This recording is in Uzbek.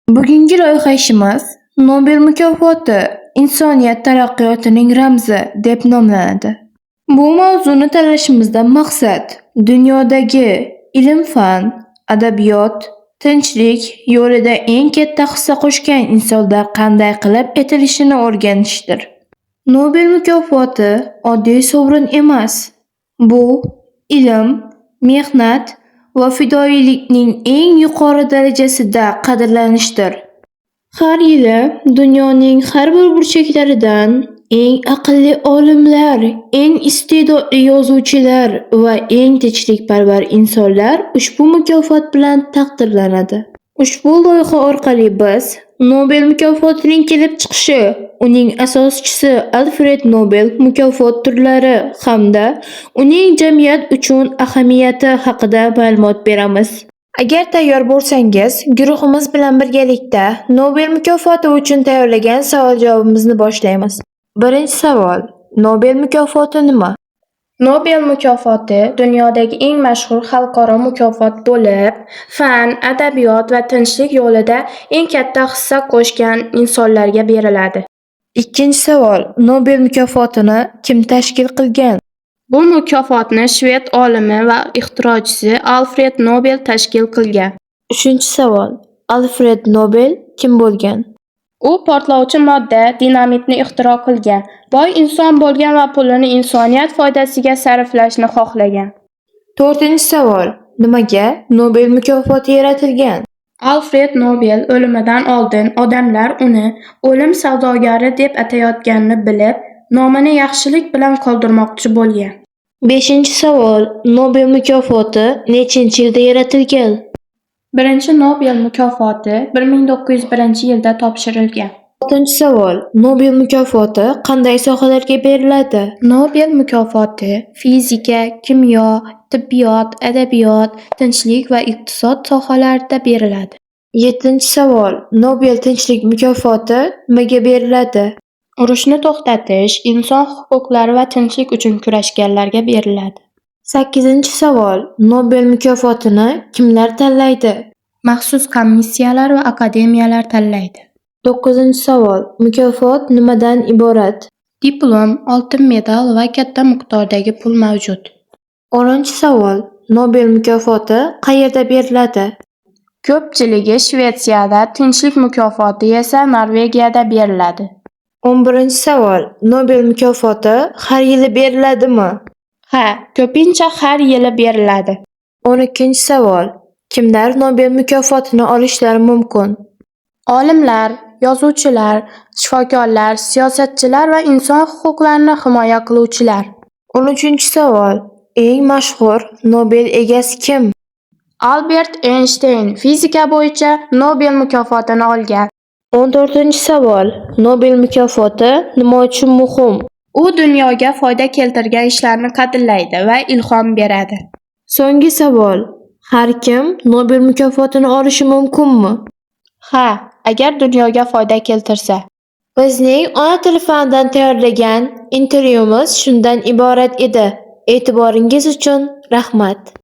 Bugungi loyihamiz Nobel mukofoti insoniyat taraqqiyotining ramzi deb nomlanadi. Bu mavzuni tanlashimizdan maqsad dunyodagi ilm-fan, adabiyot, tinchlik yo'lida eng katta hissa qo'shgan insonlar qanday qilib etilishini o'rganishdir. Nobel mukofoti oddiy sovrin emas. Bu ilm, mehnat va fidoyilikning eng yuqori darajasida qadrlanishdir. Har yili dunyoning har bir burchaklaridan eng aqlli olimlar, eng iste'dodli yozuvchilar va eng tinchlikparvar insonlar ushbu mukofot bilan taqdirlanadi. Ushbu loyiha orqali biz Nobel mukofotining kelib chiqishi, uning asoschisi Alfred Nobel mukofot turlari hamda uning jamiyat uchun ahamiyati haqida ma'lumot beramiz. Agar tayyor bo'lsangiz, guruhimiz bilan birgalikda Nobel mukofoti uchun tayyorlagan savol-javobimizni boshlaymiz. Birinchi savol: Nobel mukofoti nima? Nobel mukofoti dunyodagi eng mashhur xalqaro mukofot bo'lib, fan, adabiyot va tinchlik yo'lida eng katta hissa qo'shgan insonlarga beriladi. Ikkinchi savol: Nobel mukofotini kim tashkil qilgan? Bu mukofotni shved olimi va ixtirochisi Alfred Nobel tashkil qilgan. Uchinchi savol: Alfred Nobel kim bo'lgan? U portlovchi modda dinamitni ixtiro qilgan, boy inson bo'lgan va pulini insoniyat foydasiga sarflashni xohlagan. To'rtinchi savol: nimaga Nobel mukofoti yaratilgan? Alfred Nobel o'limidan oldin odamlar uni o'lim savdogari deb atayotganini bilib, nomini yaxshilik bilan qoldirmoqchi bo'lgan. Beshinchi savol: Nobel mukofoti nechinchi yilda yaratilgan? Birinchi Nobel mukofoti 1901-yilda topshirilgan. Oltinchi savol: Nobel mukofoti qanday sohalarga beriladi? Nobel mukofoti fizika, kimyo, tibbiyot, adabiyot, tinchlik va iqtisod sohalarida beriladi. Yettinchi savol: Nobel tinchlik mukofoti nimaga beriladi? Urushni to'xtatish, inson huquqlari va tinchlik uchun kurashganlarga beriladi. Sakkizinchi savol: Nobel mukofotini kimlar tanlaydi? Maxsus komissiyalar va akademiyalar tanlaydi. To'qqizinchi savol: mukofot nimadan iborat? Diplom, oltin medal va katta miqdordagi pul mavjud. 10-savol: Nobel mukofoti qayerda beriladi? Ko'pchiligi Shvetsiyada, tinchlik mukofoti esa Norvegiyada beriladi. 11-savol: Nobel mukofoti har yili beriladimi? Ha, ko'pincha har yili beriladi. 12-savol: kimlar Nobel mukofotini olishlari mumkin? Olimlar, yozuvchilar, shifokorlar, siyosatchilar va inson huquqlarini himoya qiluvchilar. 13-savol: eng mashhur Nobel egasi kim? Albert Einstein fizika bo'yicha Nobel mukofotini olgan. 14-savol: Nobel mukofoti nima uchun muhim? U dunyoga foyda keltirgan ishlarni qadrlaydi va ilhom beradi. So'nggi savol: har kim Nobel mukofotini olishi mumkinmi? Ha, agar dunyoga foyda keltirsa. Bizning ona tili fanidan tayyorlagan intervyumiz shundan iborat edi. E'tiboringiz uchun rahmat.